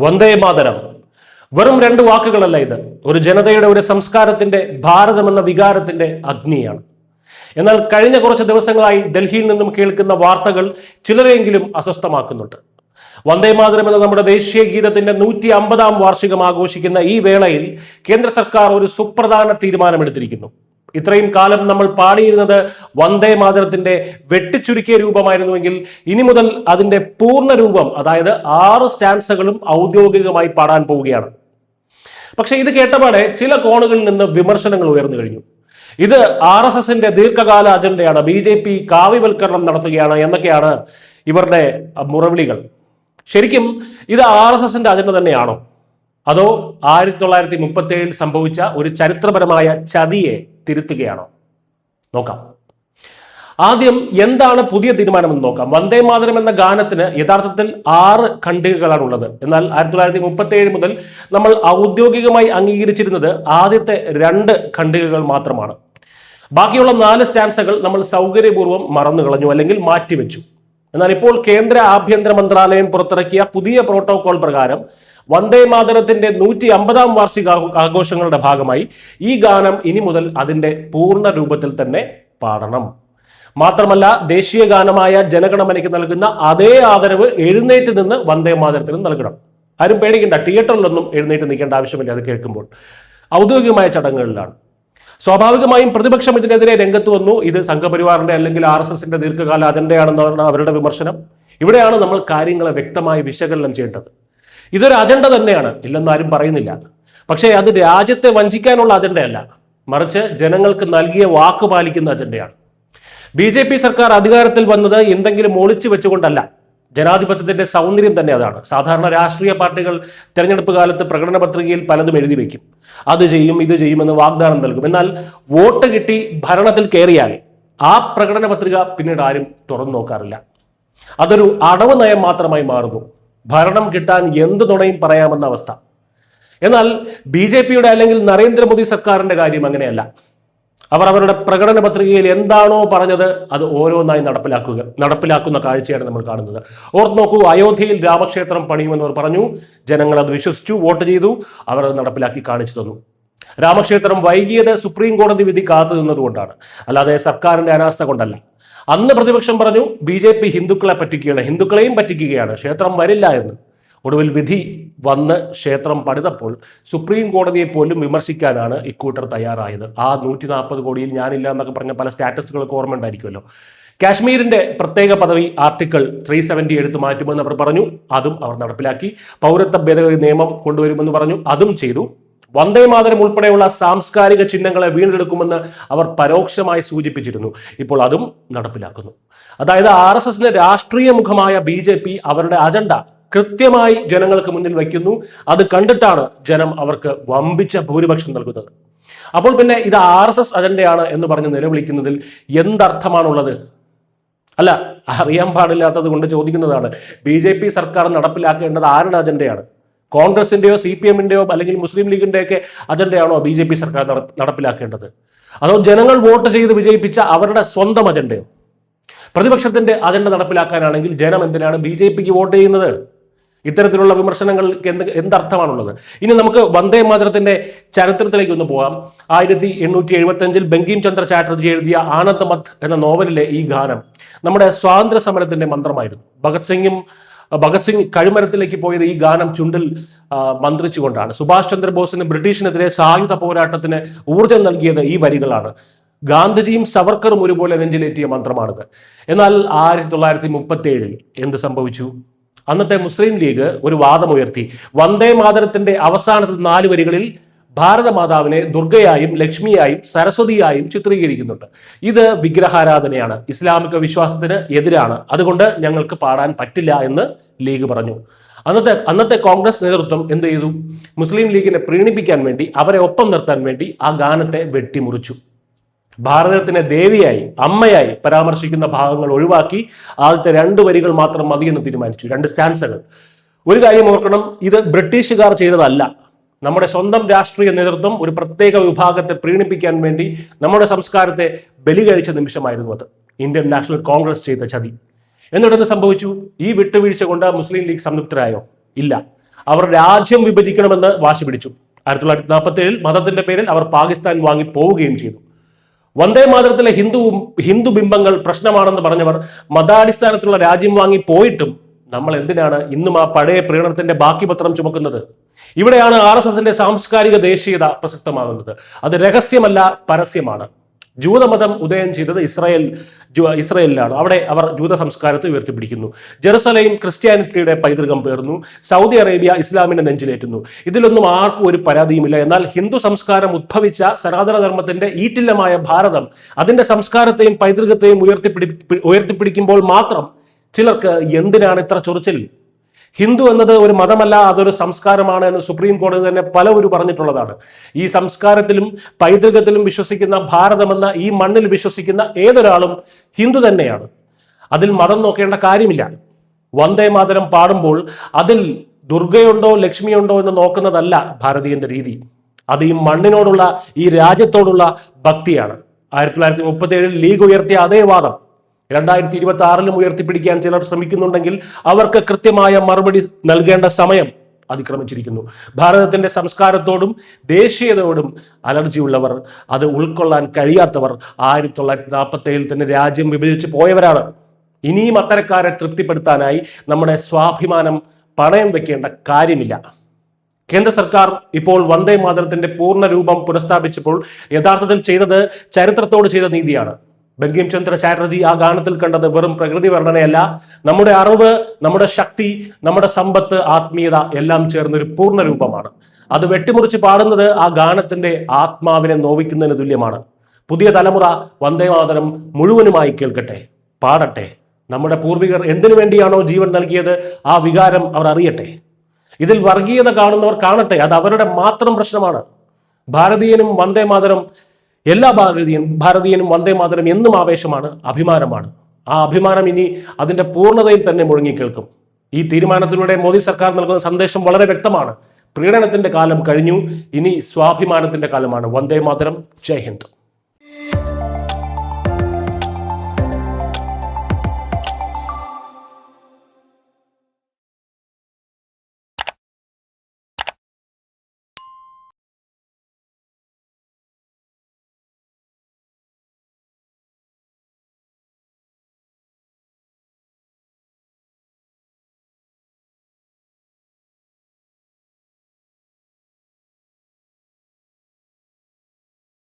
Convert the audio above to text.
വന്ദേ മാതരം വെറും രണ്ട് വാക്കുകളല്ല ഇത്. ഒരു ജനതയുടെ, ഒരു സംസ്കാരത്തിന്റെ, ഭാരതമെന്ന വികാരത്തിന്റെ അഗ്നിയാണ്. എന്നാൽ കഴിഞ്ഞ കുറച്ച് ദിവസങ്ങളായി ഡൽഹിയിൽ നിന്നും കേൾക്കുന്ന വാർത്തകൾ ചിലരെങ്കിലും അസ്വസ്ഥമാക്കുന്നുണ്ട്. വന്ദേ മാതരം എന്ന നമ്മുടെ ദേശീയ ഗീതത്തിന്റെ 150-ാം വാർഷികം ആഘോഷിക്കുന്ന ഈ വേളയിൽ കേന്ദ്ര സർക്കാർ ഒരു സുപ്രധാന തീരുമാനമെടുത്തിരിക്കുന്നു. ഇത്രയും കാലം നമ്മൾ പാടിയിരുന്നത് വന്ദേ മാതരത്തിന്റെ വെട്ടിച്ചുരുക്കിയ രൂപമായിരുന്നുവെങ്കിൽ ഇനി മുതൽ അതിന്റെ പൂർണ്ണ രൂപം, അതായത് 6 സ്റ്റാൻസകളും ഔദ്യോഗികമായി പാടാൻ പോവുകയാണ്. പക്ഷെ ഇത് കേട്ടപാടെ ചില കോണുകളിൽ നിന്ന് വിമർശനങ്ങൾ ഉയർന്നു കഴിഞ്ഞു. ഇത് RSSന്റെ ദീർഘകാല അജണ്ടയാണ്, BJP കാവ്യവൽക്കരണം നടത്തുകയാണ് എന്നൊക്കെയാണ് ഇവരുടെ മുറവിളികൾ. ശരിക്കും ഇത് RSSന്റെ അജണ്ട തന്നെയാണോ, അതോ 1937 സംഭവിച്ച ഒരു ചരിത്രപരമായ ചതിയെ തിരുത്തുകയാണോ? നോക്കാം. ആദ്യം എന്താണ് പുതിയ തീരുമാനമെന്ന് നോക്കാം. വന്ദേ മാതരം എന്ന ഗാനത്തിന് യഥാർത്ഥത്തിൽ 6 ഖണ്ഡികകളാണ് ഉള്ളത്. എന്നാൽ 1937 മുതൽ നമ്മൾ ഔദ്യോഗികമായി അംഗീകരിച്ചിരുന്നത് ആദ്യത്തെ 2 ഖണ്ഡികകൾ മാത്രമാണ്. ബാക്കിയുള്ള 4 സ്റ്റാൻസകൾ നമ്മൾ സൗകര്യപൂർവ്വം മറന്നു കളഞ്ഞു, അല്ലെങ്കിൽ മാറ്റിവെച്ചു. എന്നാൽ ഇപ്പോൾ കേന്ദ്ര ആഭ്യന്തര മന്ത്രാലയം പുറത്തിറക്കിയ പുതിയ പ്രോട്ടോകോൾ പ്രകാരം വന്ദേ മാതരത്തിന്റെ 150-ാം വാർഷിക ആഘോഷങ്ങളുടെ ഭാഗമായി ഈ ഗാനം ഇനി മുതൽ അതിന്റെ പൂർണ്ണ രൂപത്തിൽ തന്നെ പാടണം. മാത്രമല്ല, ദേശീയ ഗാനമായ ജനഗണമനയ്ക്ക് നൽകുന്ന അതേ ആദരവ് എഴുന്നേറ്റ് നിന്ന് വന്ദേ മാതരത്തിനും നൽകണം. ആരും പേടിക്കേണ്ട, തിയേറ്ററിലൊന്നും എഴുന്നേറ്റ് നിൽക്കേണ്ട ആവശ്യമില്ല. അത് കേൾക്കുമ്പോൾ ഔദ്യോഗികമായ ചടങ്ങുകളിലാണ്. സ്വാഭാവികമായും പ്രതിപക്ഷം ഇതിനെതിരെ രംഗത്ത് വന്നു. ഇത് സംഘപരിവാറിന്റെ അല്ലെങ്കിൽ RSSന്റെ ദീർഘകാല അജണ്ടയാണെന്നാണ് അവരുടെ വിമർശനം. ഇവിടെയാണ് നമ്മൾ കാര്യങ്ങളെ വ്യക്തമായി വിശകലനം ചെയ്യേണ്ടത്. ഇതൊരു അജണ്ട തന്നെയാണ്, ഇല്ലെന്ന് ആരും പറയുന്നില്ല. പക്ഷേ അത് രാജ്യത്തെ വഞ്ചിക്കാനുള്ള അജണ്ടയല്ല, മറിച്ച് ജനങ്ങൾക്ക് നൽകിയ വാക്ക് പാലിക്കുന്ന അജണ്ടയാണ്. BJP സർക്കാർ അധികാരത്തിൽ വന്നത് എന്തെങ്കിലും ഒളിച്ചു വെച്ചുകൊണ്ടല്ല. ജനാധിപത്യത്തിന്റെ സൗന്ദര്യം തന്നെ അതാണ്. സാധാരണ രാഷ്ട്രീയ പാർട്ടികൾ തെരഞ്ഞെടുപ്പ് കാലത്ത് പ്രകടന പത്രികയിൽ പലതും എഴുതി വെക്കും. അത് ചെയ്യും, ഇത് ചെയ്യുമെന്ന് വാഗ്ദാനം നൽകും. എന്നാൽ വോട്ട് കിട്ടി ഭരണത്തിൽ കയറിയാൽ ആ പ്രകടന പത്രിക പിന്നീട് ആരും തുറന്നു നോക്കാറില്ല. അതൊരു അടവ് നയം മാത്രമായി മാറുന്നു. ഭരണം കിട്ടാൻ എന്ത് നുണയും പറയാമെന്ന അവസ്ഥ. എന്നാൽ BJPയുടെ അല്ലെങ്കിൽ നരേന്ദ്രമോദി സർക്കാരിന്റെ കാര്യം അങ്ങനെയല്ല. അവർ അവരുടെ പ്രകടന പത്രികയിൽ എന്താണോ പറഞ്ഞത് അത് ഓരോന്നായി നടപ്പിലാക്കുന്ന കാഴ്ചയാണ് നമ്മൾ കാണുന്നത്. ഓർത്ത് നോക്കൂ, അയോധ്യയിൽ രാമക്ഷേത്രം പണിയുമെന്നവർ പറഞ്ഞു, ജനങ്ങൾ അത് വിശ്വസിച്ചു, വോട്ട് ചെയ്തു, അവർ അത് നടപ്പിലാക്കി കാണിച്ചു തന്നു. രാമക്ഷേത്രം വൈകിയത് സുപ്രീം കോടതി വിധി കാത്തു നിന്നതുകൊണ്ടാണ്, അല്ലാതെ സർക്കാരിന്റെ അനാസ്ഥ കൊണ്ടല്ല. അന്ന് പ്രതിപക്ഷം പറഞ്ഞു BJP ഹിന്ദുക്കളെ പറ്റിക്കുകയാണ്, ഹിന്ദുക്കളെയും പറ്റിക്കുകയാണ്, ക്ഷേത്രം വരില്ല എന്ന്. ഒടുവിൽ വിധി വന്ന് ക്ഷേത്രം പണിതപ്പോൾ സുപ്രീം കോടതിയെ പോലും വിമർശിക്കാനാണ് ഇക്കൂട്ടർ തയ്യാറായത്. ആ 140 കോടിയിൽ ഞാനില്ല എന്നൊക്കെ പറഞ്ഞ പല സ്റ്റാറ്റസുകൾക്ക് ഓർമ്മ ഉണ്ടായിരിക്കുമല്ലോ. കാശ്മീരിന്റെ പ്രത്യേക പദവി ആർട്ടിക്കിൾ 370 എടുത്തു മാറ്റുമെന്ന് അവർ പറഞ്ഞു, അതും അവർ നടപ്പിലാക്കി. പൗരത്വ ഭേദഗതി നിയമം കൊണ്ടുവരുമെന്ന് പറഞ്ഞു, അതും ചെയ്തു. വന്ദേ മാതരം ഉൾപ്പെടെയുള്ള സാംസ്കാരിക ചിഹ്നങ്ങളെ വീണ്ടെടുക്കുമെന്ന് അവർ പരോക്ഷമായി സൂചിപ്പിച്ചിരുന്നു. ഇപ്പോൾ അതും നടപ്പിലാക്കുന്നു. അതായത് RSSന്റെ രാഷ്ട്രീയ മുഖമായ BJP അവരുടെ അജണ്ട കൃത്യമായി ജനങ്ങൾക്ക് മുന്നിൽ വയ്ക്കുന്നു. അത് കണ്ടിട്ടാണ് ജനം അവർക്ക് വമ്പിച്ച ഭൂരിപക്ഷം നൽകുന്നത്. അപ്പോൾ പിന്നെ ഇത് RSS അജണ്ടയാണ് എന്ന് പറഞ്ഞ് നിലവിളിക്കുന്നതിൽ എന്തർത്ഥമാണുള്ളത്? അല്ല, അറിയാൻ പാടില്ലാത്തത് കൊണ്ട് ചോദിക്കുന്നതാണ്. BJP സർക്കാർ നടപ്പിലാക്കേണ്ടത് ആരുടെ അജണ്ടയാണ്? കോൺഗ്രസിന്റെയോ CPMന്റെയോ അല്ലെങ്കിൽ മുസ്ലിം ലീഗിന്റെയൊക്കെ അജണ്ടയാണോ BJP സർക്കാർ നടപ്പിലാക്കേണ്ടത്? അതോ ജനങ്ങൾ വോട്ട് ചെയ്ത് വിജയിപ്പിച്ച അവരുടെ സ്വന്തം അജണ്ടയോ? പ്രതിപക്ഷത്തിന്റെ അജണ്ട നടപ്പിലാക്കാനാണെങ്കിൽ ജനം എന്തിനാണ് BJPക്ക് വോട്ട് ചെയ്യുന്നത്? ഇത്തരത്തിലുള്ള വിമർശനങ്ങൾക്ക് എന്തർത്ഥമാണുള്ളത്? ഇനി നമുക്ക് വന്ദേ മാതരത്തിന്റെ ചരിത്രത്തിലേക്ക് ഒന്ന് പോകാം. 1875 ബങ്കിം ചന്ദ്ര ചാറ്റർജി എഴുതിയ ആനന്ദ് മത് എന്ന നോവലിലെ ഈ ഗാനം നമ്മുടെ സ്വാതന്ത്ര്യ സമരത്തിന്റെ മന്ത്രമായിരുന്നു. ഭഗത് സിംഗ് കഴുമരത്തിലേക്ക് പോയത് ഈ ഗാനം ചുണ്ടിൽ മന്ത്രിച്ചുകൊണ്ടാണ്. സുഭാഷ് ചന്ദ്രബോസിന് ബ്രിട്ടീഷിനെതിരെ സായുധ പോരാട്ടത്തിന് ഊർജം നൽകിയത് ഈ വരികളാണ്. ഗാന്ധിജിയും സവർക്കറും ഒരുപോലെ നെഞ്ചിലേറ്റിയ മന്ത്രമാണിത്. എന്നാൽ 1937 എന്ത് സംഭവിച്ചു? അന്നത്തെ മുസ്ലിം ലീഗ് ഒരു വാദമുയർത്തി. വന്ദേ മാതരത്തിന്റെ അവസാനത്തെ 4 വരികളിൽ ഭാരതമാതാവിനെ ദുർഗയായും ലക്ഷ്മിയായും സരസ്വതിയായും ചിത്രീകരിക്കുന്നുണ്ട്. ഇത് വിഗ്രഹാരാധനയാണ്, ഇസ്ലാമിക വിശ്വാസത്തിന് എതിരാണ്, അതുകൊണ്ട് ഞങ്ങൾക്ക് പാടാൻ പറ്റില്ല എന്ന് ലീഗ് പറഞ്ഞു. അന്നത്തെ കോൺഗ്രസ് നേതൃത്വം എന്ത് ചെയ്തു? മുസ്ലിം ലീഗിനെ പ്രീണിപ്പിക്കാൻ വേണ്ടി, അവരെ ഒപ്പം നിർത്താൻ വേണ്ടി ആ ഗാനത്തെ വെട്ടിമുറിച്ചു. ഭാരതത്തിനെ ദേവിയായി, അമ്മയായി പരാമർശിക്കുന്ന ഭാഗങ്ങൾ ഒഴിവാക്കി ആദ്യത്തെ 2 വരികൾ മാത്രം മതിയെന്ന് തീരുമാനിച്ചു, 2 സ്റ്റാൻസകൾ. ഒരു കാര്യം ഓർക്കണം, ഇത് ബ്രിട്ടീഷുകാർ ചെയ്തതല്ല. നമ്മുടെ സ്വന്തം രാഷ്ട്രീയ നേതൃത്വം ഒരു പ്രത്യേക വിഭാഗത്തെ പ്രീണിപ്പിക്കാൻ വേണ്ടി നമ്മുടെ സംസ്കാരത്തെ ബലി കഴിച്ച നിമിഷമായിരുന്നു അത്. ഇന്ത്യൻ നാഷണൽ കോൺഗ്രസ് ചെയ്ത ചതി. എന്നിട്ടെന്ത് സംഭവിച്ചു? ഈ വിട്ടുവീഴ്ച കൊണ്ട് മുസ്ലിം ലീഗ് സംതൃപ്തരായോ? ഇല്ല. അവർ രാജ്യം വിഭജിക്കണമെന്ന് വാശി പിടിച്ചു. 1947 മതത്തിന്റെ പേരിൽ അവർ പാകിസ്ഥാൻ വാങ്ങി പോവുകയും ചെയ്തു. വന്ദേ മാതരത്തിലെ ഹിന്ദു ബിംബങ്ങൾ പ്രശ്നമാണെന്ന് പറഞ്ഞവർ മതാടിസ്ഥാനത്തിലുള്ള രാജ്യം വാങ്ങി പോയിട്ടും നമ്മൾ എന്തിനാണ് ഇന്നും ആ പഴയ പ്രീണനത്തിന്റെ ബാക്കി പത്രം ചുമക്കുന്നത്? ഇവിടെയാണ് RSSന്റെ സാംസ്കാരിക ദേശീയത പ്രസക്തമാകുന്നത്. അത് രഹസ്യമല്ല, പരസ്യമാണ്. ജൂതമതം ഉദയം ചെയ്തത് ഇസ്രയേലിലാണ്. അവിടെ അവർ ജൂത സംസ്കാരത്തെ ഉയർത്തിപ്പിടിക്കുന്നു. ജെറുസലേം ക്രിസ്ത്യാനിറ്റിയുടെ പൈതൃകം പേർന്നു. സൗദി അറേബ്യ ഇസ്ലാമിനെ നെഞ്ചിലേറ്റുന്നു. ഇതിലൊന്നും ആർക്കും ഒരു പരാതിയുമില്ല. എന്നാൽ ഹിന്ദു സംസ്കാരം ഉദ്ഭവിച്ച സനാതന ധർമ്മത്തിന്റെ ഈറ്റില്ലമായ ഭാരതം അതിന്റെ സംസ്കാരത്തെയും പൈതൃകത്തെയും ഉയർത്തിപ്പിടിക്കുമ്പോൾ മാത്രം ചിലർക്ക് എന്തിനാണ് ഇത്ര ചൊറിച്ചിൽ? ഹിന്ദു എന്നത് ഒരു മതമല്ല, അതൊരു സംസ്കാരമാണ് എന്ന് സുപ്രീം കോടതി തന്നെ പലവരും പറഞ്ഞിട്ടുള്ളതാണ്. ഈ സംസ്കാരത്തിലും പൈതൃകത്തിലും വിശ്വസിക്കുന്ന, ഭാരതമെന്ന ഈ മണ്ണിൽ വിശ്വസിക്കുന്ന ഏതൊരാളും ഹിന്ദു തന്നെയാണ്. അതിൽ മതം നോക്കേണ്ട കാര്യമില്ല. വന്ദേ മാതരം പാടുമ്പോൾ അതിൽ ദുർഗയുണ്ടോ ലക്ഷ്മിയുണ്ടോ എന്ന് നോക്കുന്നതല്ല ഭാരതീയന്റെ രീതി. അത് ഈ മണ്ണിനോടുള്ള, ഈ രാജ്യത്തോടുള്ള ഭക്തിയാണ്. 1937 ലീഗ് ഉയർത്തിയ അതേ വാദം 2026 ഉയർത്തിപ്പിടിക്കാൻ ചിലർ ശ്രമിക്കുന്നുണ്ടെങ്കിൽ അവർക്ക് കൃത്യമായ മറുപടി നൽകേണ്ട സമയം അതിക്രമിച്ചിരിക്കുന്നു. ഭാരതത്തിന്റെ സംസ്കാരത്തോടും ദേശീയതയോടും അലർജിയുള്ളവർ, അത് ഉൾക്കൊള്ളാൻ കഴിയാത്തവർ 1947 തന്നെ രാജ്യം വിഭജിച്ച് പോയവരാണ്. ഇനിയും അത്തരക്കാരെ തൃപ്തിപ്പെടുത്താനായി നമ്മുടെ സ്വാഭിമാനം പണയം വെക്കേണ്ട കാര്യമില്ല. കേന്ദ്ര സർക്കാർ ഇപ്പോൾ വന്ദേ മാതരത്തിന്റെ പൂർണ്ണ രൂപം പുനഃസ്ഥാപിച്ചപ്പോൾ യഥാർത്ഥത്തിൽ ചെയ്തത് ചരിത്രത്തോട് ചെയ്ത നീതിയാണ്. ബങ്കിം ചന്ദ്ര ചാറ്റർജി ആ ഗാനത്തിൽ കണ്ടത് വെറും പ്രകൃതി വർണ്ണനയല്ല, നമ്മുടെ അറിവ്, നമ്മുടെ ശക്തി, നമ്മുടെ സമ്പത്ത്, ആത്മീയത എല്ലാം ചേർന്നൊരു പൂർണ്ണ രൂപമാണ്. അത് വെട്ടിമുറിച്ച് പാടുന്നത് ആ ഗാനത്തിന്റെ ആത്മാവിനെ നോവിക്കുന്നതിന് തുല്യമാണ്. പുതിയ തലമുറ വന്ദേ മാതരം മുഴുവനുമായി കേൾക്കട്ടെ, പാടട്ടെ. നമ്മുടെ പൂർവികർ എന്തിനു വേണ്ടിയാണോ ജീവൻ നൽകിയത് ആ വികാരം അവർ അറിയട്ടെ. ഇതിൽ വർഗീയത കാണുന്നവർ കാണട്ടെ, അത് അവരുടെ മാത്രം പ്രശ്നമാണ്. ഭാരതീയനും വന്ദേ മാതരം, എല്ലാ ഭാരതീയനും വന്ദേ മാതരം എന്നും ആവേശമാണ്, അഭിമാനമാണ്. ആ അഭിമാനം ഇനി അതിന്റെ പൂർണ്ണതയിൽ തന്നെ മുഴങ്ങിക്കേൾക്കും. ഈ തീരുമാനത്തിലൂടെ മോദി സർക്കാർ നൽകുന്ന സന്ദേശം വളരെ വ്യക്തമാണ്. പ്രീണനത്തിന്റെ കാലം കഴിഞ്ഞു, ഇനി സ്വാഭിമാനത്തിന്റെ കാലമാണ്. വന്ദേ മാതരം. ജയ് ഹിന്ദ്.